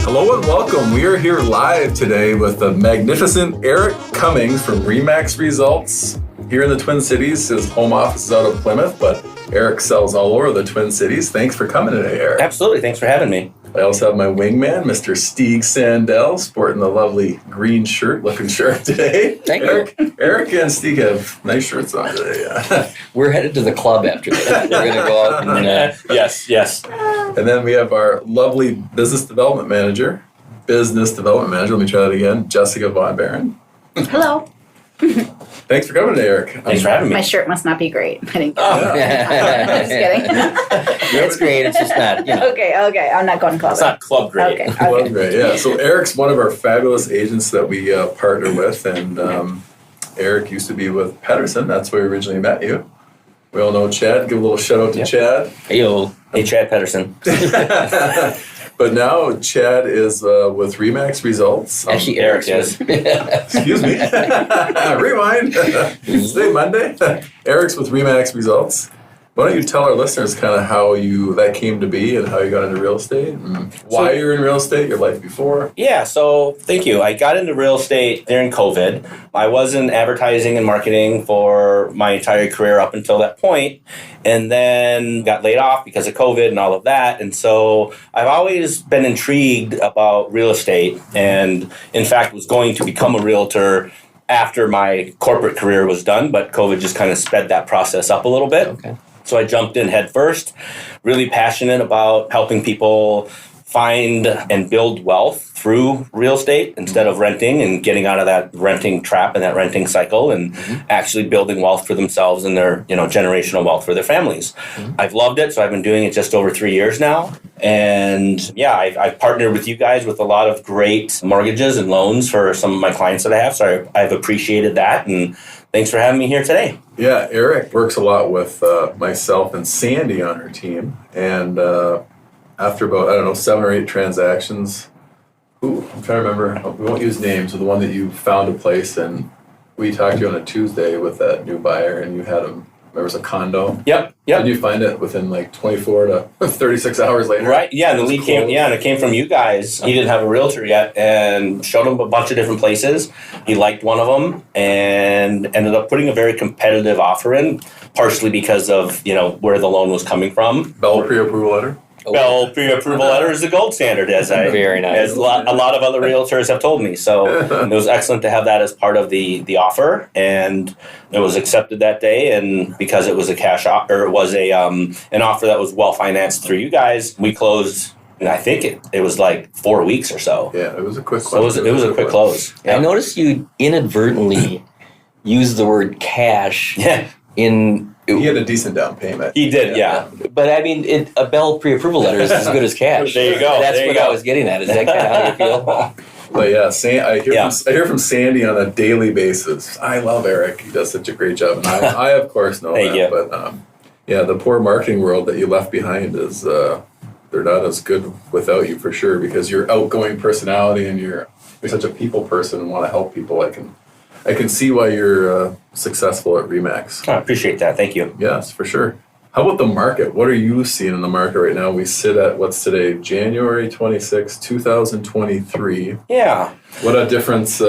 Hello and welcome. We are here live today with the magnificent Eric Cummings from RE/MAX Results here in the Twin Cities. His home office is out of Plymouth, but Eric sells all over the Twin Cities. Thanks for coming today, Eric. Absolutely. Thanks for having me. I also have my wingman, Mr. Stig Sandell, sporting the lovely green shirt, looking sharp today. Thank you. Eric and Stig have nice shirts on today. Yeah. We're headed to the club after this. We're going to go out and... Yes. And then we have our lovely business development manager. Let me try that again. Jessica Von Baron. Hello. Thanks for coming today, Eric. Thanks for having me. My shirt must not be great. I didn't get it. Just kidding. It's great. It's just not, Okay. I'm not going clubbing. It's not club grade. Okay. Well, great, yeah. So Eric's one of our fabulous agents that we partner with, and Eric used to be with Pedersen. That's where we originally met you. We all know Chad. Give a little shout out to Chad. Hey, Chad Pedersen. But now Chad is with RE/MAX Results. Actually, Eric is. Excuse me. Rewind. Today, Monday. Eric's with RE/MAX Results. Why don't you tell our listeners kind of how that came to be and how you got into real estate and why you're in real estate, your life before? Yeah, so thank you. I got into real estate during COVID. I was in advertising and marketing for my entire career up until that point, and then got laid off because of COVID and all of that. And so I've always been intrigued about real estate, and in fact was going to become a realtor after my corporate career was done, but COVID just kind of sped that process up a little bit. Okay. So I jumped in head first, really passionate about helping people find and build wealth through real estate instead of renting and getting out of that renting trap and that renting cycle and actually building wealth for themselves and their, generational wealth for their families. I've loved it. So I've been doing it just over 3 years now. And I've partnered with you guys with a lot of great mortgages and loans for some of my clients that I have. So I've appreciated that. And thanks for having me here today. Yeah, Eric works a lot with myself and Sandy on her team. And after about, 7 or 8 transactions, I'm trying to remember, we won't use names, so the one that you found a place and we talked to you on a Tuesday with that new buyer and you had him, there was a condo. Yep. Did you find it within like 24 to 36 hours later? Right, yeah, and the lead came, and it came from you guys. He didn't have a realtor yet and showed him a bunch of different places. He liked one of them and ended up putting a very competitive offer in, partially because of, where the loan was coming from. Bell pre-approval letter? Bell pre-approval letter is the gold standard, Very nice. as a lot of other realtors have told me. So it was excellent to have that as part of the offer, and it was accepted that day. And because it was a cash offer, it was an offer that was well financed through you guys. We closed. And I think it was like 4 weeks or so. Yeah, it was a quick close. So it was a quick close. I noticed you inadvertently used the word cash in... He had a decent down payment. He did, yeah. But I mean, a Bell pre-approval letter is as good as cash. There you go. That's what I was getting at. Is that kind of how you feel? But yeah, I hear from Sandy on a daily basis. I love Eric. He does such a great job. And I of course, know Thank that. you. But the poor marketing world that you left behind is, they're not as good without you for sure, because your outgoing personality and you're such a people person and want to help people. I can see why you're successful at RE/MAX. I appreciate that. Thank you. Yes, for sure. How about the market? What are you seeing in the market right now? We sit at, what's today, January 26, 2023. Yeah. What a difference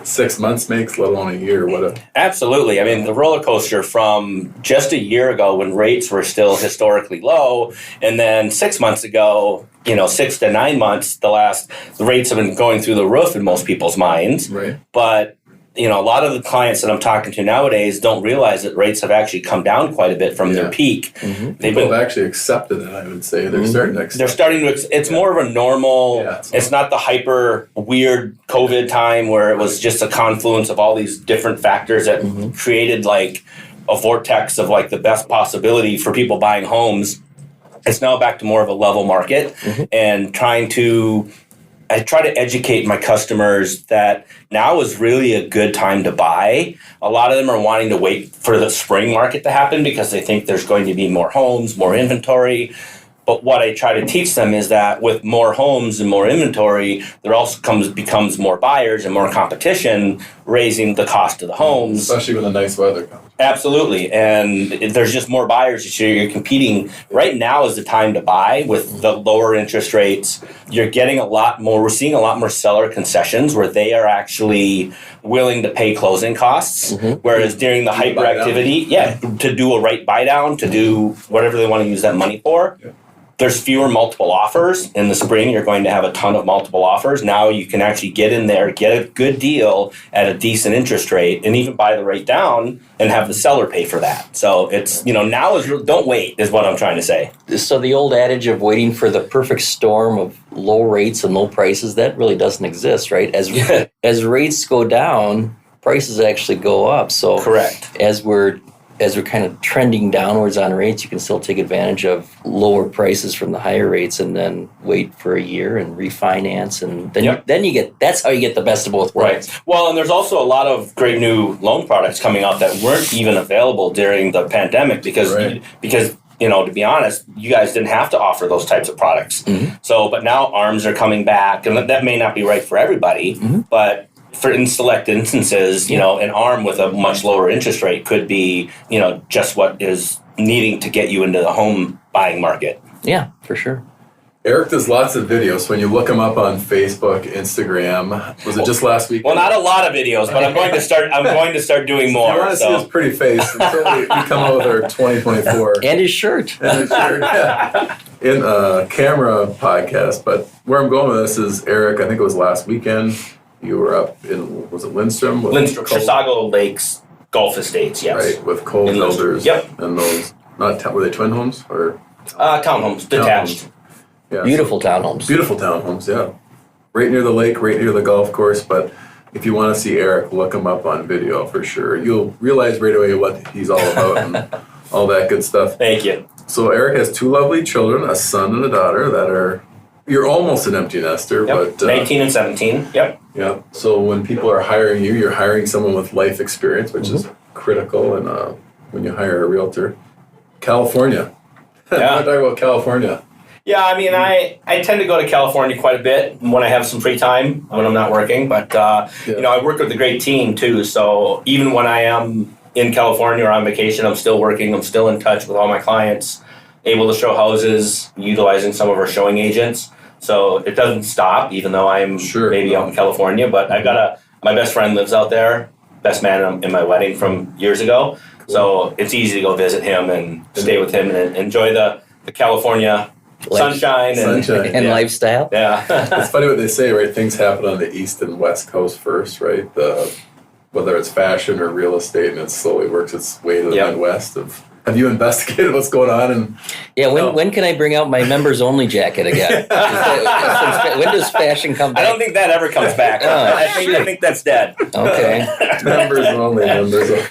6 months makes, let alone a year. Absolutely. I mean, the roller coaster from just a year ago when rates were still historically low, and then 6 months ago, 6 to 9 months, the rates have been going through the roof in most people's minds. Right. But a lot of the clients that I'm talking to nowadays don't realize that rates have actually come down quite a bit from their peak. Mm-hmm. People have actually accepted it, I would say. They're starting to accept it. They're starting to, it's more of a normal, it's not the hyper weird COVID time where it was just a confluence of all these different factors that created like a vortex of like the best possibility for people buying homes. It's now back to more of a level market and I try to educate my customers that now is really a good time to buy. A lot of them are wanting to wait for the spring market to happen because they think there's going to be more homes, more inventory. But what I try to teach them is that with more homes and more inventory, there also becomes more buyers and more competition, raising the cost of the homes. Especially when the nice weather comes. Absolutely, and there's just more buyers. So you're competing. Right now is the time to buy with the lower interest rates. You're getting a lot more. We're seeing a lot more seller concessions where they are actually willing to pay closing costs. Whereas during the hyperactivity, to do a right buy down, to do whatever they want to use that money for. Yeah. There's fewer multiple offers. In the spring, you're going to have a ton of multiple offers. Now you can actually get in there, get a good deal at a decent interest rate, and even buy the rate down and have the seller pay for that. So it's, now don't wait is what I'm trying to say. So the old adage of waiting for the perfect storm of low rates and low prices, that really doesn't exist, right? As rates go down, prices actually go up. So correct. As we're kind of trending downwards on rates, you can still take advantage of lower prices from the higher rates and then wait for a year and refinance. And then that's how you get the best of both worlds. Right. Well, and there's also a lot of great new loan products coming out that weren't even available during the pandemic because to be honest, you guys didn't have to offer those types of products. So, but now ARMs are coming back, and that may not be right for everybody, but in select instances, an ARM with a much lower interest rate could be, just what is needing to get you into the home buying market. Yeah, for sure. Eric does lots of videos. So when you look him up on Facebook, Instagram, was it just last week? Well, not a lot of videos, but I'm going to start doing more. I want to see his pretty face until we come out with our 2024 and his shirt. Yeah. In a camera podcast. But where I'm going with this is Eric. I think it was last weekend. You were up in, was it Lindstrom? Lindstrom, Chisago Lakes Golf Estates, yes. Right, with Cole builders. Yep. And those, were they twin homes or? Townhomes, detached. Yeah, beautiful townhomes. Beautiful townhomes, yeah. Right near the lake, right near the golf course. But if you want to see Eric, look him up on video for sure. You'll realize right away what he's all about and all that good stuff. Thank you. So Eric has two lovely children, a son and a daughter that are, you're almost an empty nester, but 19 and 17. Yep. Yeah. So when people are hiring you, you're hiring someone with life experience, which is critical. And when you hire a realtor, California. Yeah. We're talking about California. Yeah, I mean, I tend to go to California quite a bit when I have some free time when I'm not working. But I work with a great team too. So even when I am in California or on vacation, I'm still working. I'm still in touch with all my clients, able to show houses, utilizing some of our showing agents. So it doesn't stop, even though I'm maybe out in California. But I've got my best friend lives out there, best man in my wedding from years ago. Cool. So it's easy to go visit him and stay with him and enjoy the California sunshine and lifestyle. Yeah. It's funny what they say, right? Things happen on the East and West Coast first, right? Whether it's fashion or real estate, and it slowly works its way to the Midwest of. Have you investigated what's going on? When can I bring out my members only jacket again? When does fashion come back? I don't think that ever comes back. I think that's dead. Okay. Members only.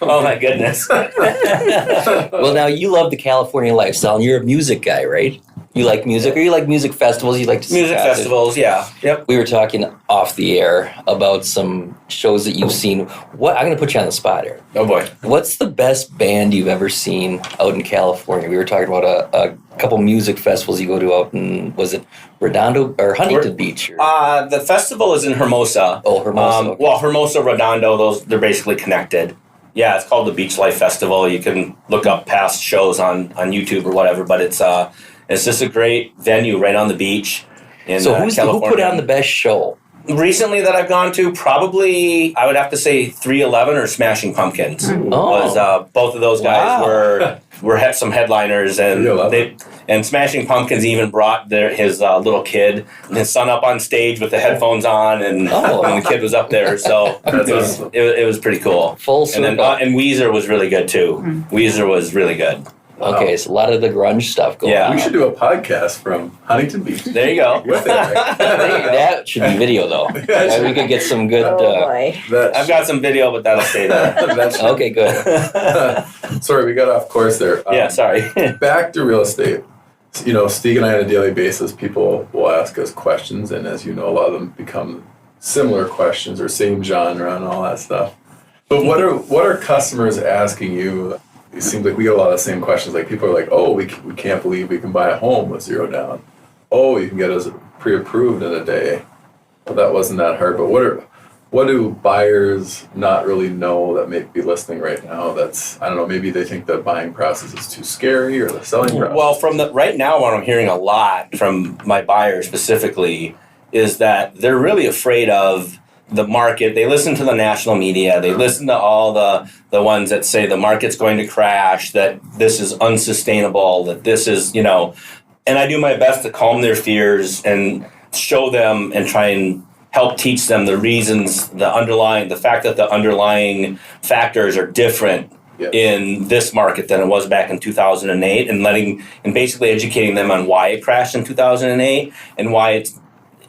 Oh my goodness. Well, now you love the California lifestyle, and you're a music guy, right? You like music, or you like music festivals? You like to see music festivals, yeah. Yep. We were talking off the air about some shows that you've seen. I'm going to put you on the spot here. Oh boy. What's the best band you've ever seen out in California? We were talking about a couple music festivals you go to out in, was it Redondo or Huntington Beach? The festival is in Hermosa. Oh, Hermosa. Okay. Well, Hermosa, Redondo, they're basically connected. Yeah, it's called the Beach Life Festival. You can look up past shows on YouTube or whatever, but it's just a great venue right on the beach in California. Who put on the best show? Recently that I've gone to, probably I would have to say 311 or Smashing Pumpkins. Was both of those guys were some headliners, and Smashing Pumpkins even brought his little kid and his son up on stage with the headphones on, and the kid was up there, so it was pretty cool. Full circle. And Weezer was really good too. Weezer was really good. Wow. Okay, so a lot of the grunge stuff going on. We should do a podcast from Huntington Beach. There you go. That should be video, though. We could get some good... I've got some video, but that'll stay there. Okay, good. Sorry, we got off course there. Sorry. Back to real estate. Stig and I on a daily basis, people will ask us questions, and as you know, a lot of them become similar questions or same genre and all that stuff. But what are customers asking you? It seems like we get a lot of the same questions. Like people are like, "Oh, we can't believe we can buy a home with 0 down. Oh, you can get us pre-approved in a day." Well, that wasn't that hard. But what do buyers not really know that may be listening right now? That's, I don't know, maybe they think the buying process is too scary or the selling process. Well, right now, what I'm hearing a lot from my buyers specifically is that they're really afraid of the market. They listen to the national media. They listen to all the ones that say the market's going to crash, that this is unsustainable, that this is, and I do my best to calm their fears and show them and try and help teach them the reasons, the fact that the underlying factors are different in this market than it was back in 2008, and basically educating them on why it crashed in 2008 and why it's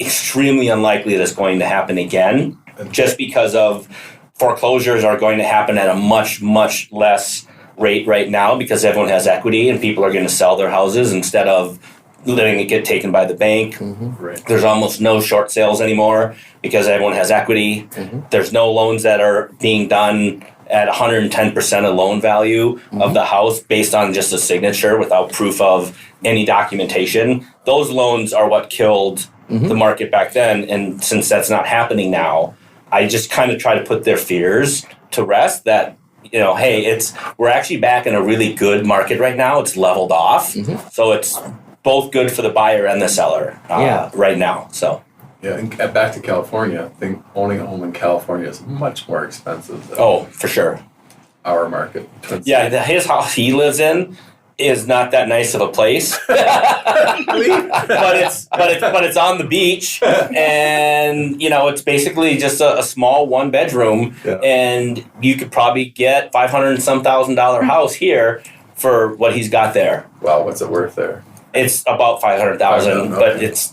extremely unlikely that it's going to happen again, just because of foreclosures are going to happen at a much, much less rate right now because everyone has equity and people are going to sell their houses instead of letting it get taken by the bank. Mm-hmm. Right. There's almost no short sales anymore because everyone has equity. Mm-hmm. There's no loans that are being done at 110% of loan value of the house based on just a signature without proof of any documentation. Those loans are what killed the market back then, and since that's not happening now, I just kind of try to put their fears to rest that, hey, we're actually back in a really good market right now. It's leveled off, so it's both good for the buyer and the seller right now. So Yeah, and back to California, I think owning a home in California is much more expensive than for sure. our market. Yeah, his house he lives in is not that nice of a place, but it's on the beach, and it's basically just a small 1-bedroom, and you could probably get $500 and some $1,000 house here for what he's got there. Wow, what's it worth there? It's about $500,000, but it's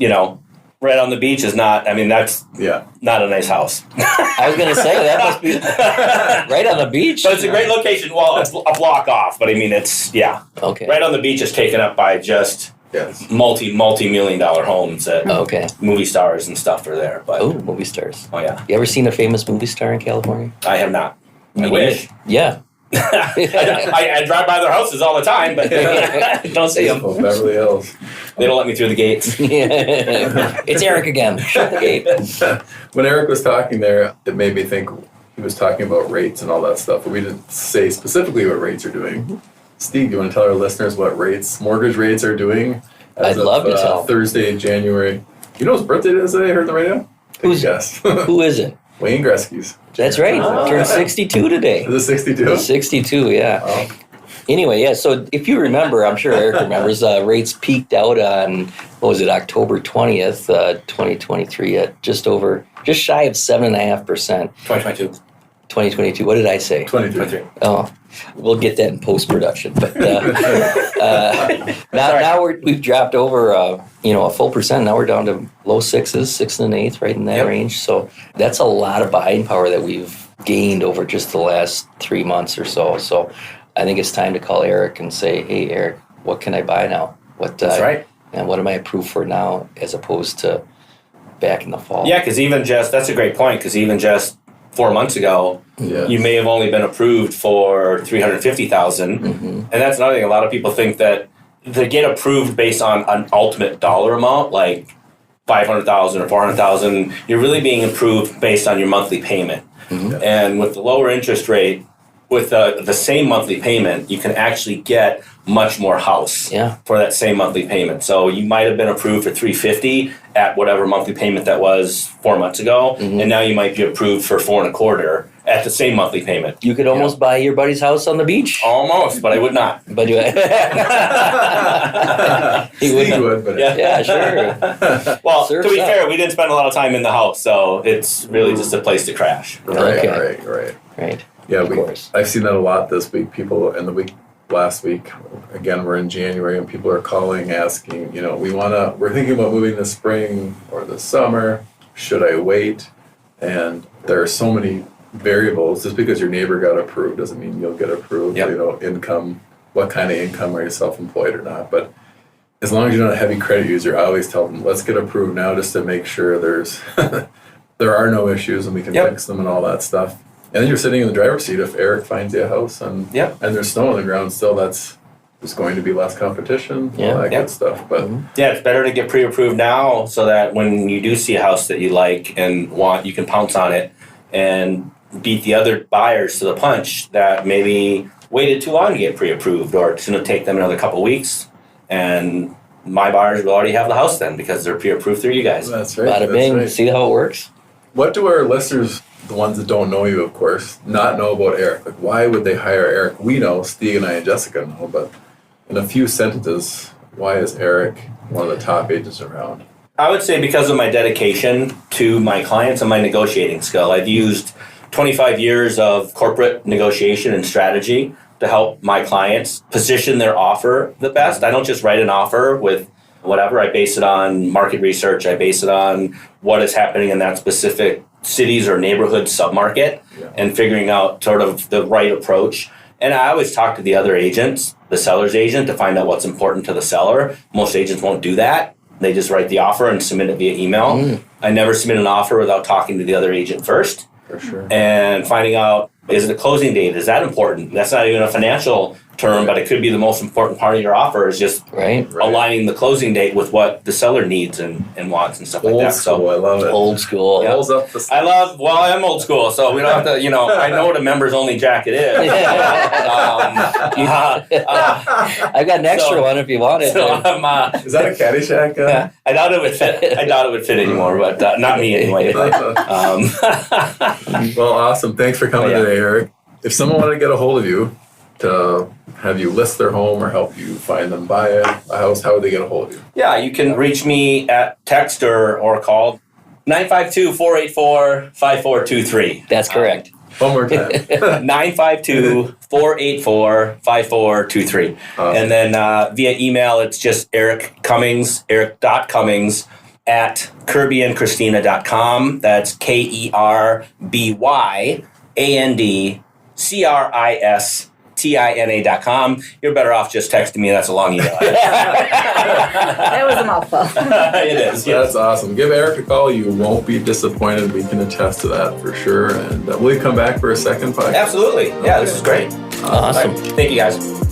right on the beach is not. I mean, that's not a nice house. I was going to say that must be right on the beach. But it's a great location. Well, it's a block off, but I mean, it's okay. Right on the beach is taken up by just multi-million-dollar homes that movie stars and stuff are there. But movie stars. Oh yeah. You ever seen a famous movie star in California? I have not. I wish. Yeah. I drive by their houses all the time, but don't see them. Beverly Hills. They don't let me through the gates. It's Eric again. Shut the gate. When Eric was talking there, it made me think he was talking about rates and all that stuff, but we didn't say specifically what rates are doing. Stig, you want to tell our listeners what mortgage rates are doing? I'd love to tell. Thursday, January. You know his birthday is today? I heard on the radio. Who is it? Wayne Gretzky's. That's right. Turned 62 today. Is it 62? 62, yeah. Oh. Anyway, so if you remember, I'm sure Eric remembers, rates peaked out on, October 20th, 2023 at just shy of 7.5%. 2022. 2022. What did I say? 23. Oh, we'll get that in post-production. But now we've dropped over, a full percent. Now we're down to low 6s, 6 1/8, right in that range. So that's a lot of buying power that we've gained over just the last 3 months or so. So I think it's time to call Eric and say, hey, Eric, what can I buy now? That's right. And what am I approved for now as opposed to back in the fall? Yeah, because that's a great point, because even just 4 months ago, you may have only been approved for $350,000, and that's another thing. A lot of people think that they get approved based on an ultimate dollar amount, like $500,000 or $400,000. You're really being approved based on your monthly payment, and with the lower interest rate, with the same monthly payment, you can actually get much more house for that same monthly payment. So you might have been approved for $350 at whatever monthly payment that was 4 months ago, and now you might be approved for $425 at the same monthly payment. You could almost buy your buddy's house on the beach. Almost, but I would not. But you he would, but yeah, sure. Well, Surf's to be up. fair, we didn't spend a lot of time in the house, so it's really just a place to crash. Right. Yeah, I've seen that a lot this week. People in the week last week, again, we're in January, and people are calling, asking, we're thinking about moving this spring or this summer. Should I wait? And there are so many variables. Just because your neighbor got approved doesn't mean you'll get approved. Income, what kind of income, are you self-employed or not? But as long as you're not a heavy credit user, I always tell them, let's get approved now just to make sure there are no issues and we can fix them and all that stuff. And then you're sitting in the driver's seat if Eric finds you a house and there's snow on the ground still, there's going to be less competition, all that good stuff. But it's better to get pre-approved now so that when you do see a house that you like and want, you can pounce on it and beat the other buyers to the punch that maybe waited too long to get pre-approved, or it's going to take them another couple weeks, and my buyers will already have the house then because they're pre-approved through you guys. That's right. Bada That's bing. right. See how it works? What do our listeners, the ones that don't know you, of course, not know about Eric? Like, why would they hire Eric? We know, Stig and I and Jessica know, but in a few sentences, why is Eric one of the top agents around? I would say because of my dedication to my clients and my negotiating skill. I've used 25 years of corporate negotiation and strategy to help my clients position their offer the best. I don't just write an offer with whatever. I base it on market research. I base it on what is happening in that specific cities or neighborhood submarket, and figuring out sort of the right approach. And I always talk to the other agents, the seller's agent, to find out what's important to the seller. Most agents won't do that. They just write the offer and submit it via email. I never submit an offer without talking to the other agent first. For sure. And finding out, is it a closing date? Is that important? That's not even a financial term, but it could be the most important part of your offer is just aligning the closing date with what the seller needs and wants and stuff like that. Old school, So I love it. Old school. Yeah. Holds up the I'm old school, so we don't have to, I know what a members only jacket is. I've got an extra one if you want it. So Is that a Caddyshack? yeah, I doubt it would fit. I doubt it would fit anymore, but not me anyway. But, Well, awesome. Thanks for coming Oh, yeah. today, Eric. If someone wanted to get a hold of you to have you list their home or help you find them buy a house, how would they get a hold of you? yeah, you can reach me at text or call 952-484-5423. That's correct. One more time. 952-484-5423. Awesome. And then via email, it's just Cummings, Eric.Cummings at KirbyandChristina.com. That's KERBYANDCRISTINA.com. You're better off just texting me. That's a long email. That was a mouthful. It is. Yes. That's awesome. Give Eric a call. You won't be disappointed. We can attest to that for sure. And will you come back for a second podcast? Absolutely. Yeah, this is great. Awesome. Thank you, guys.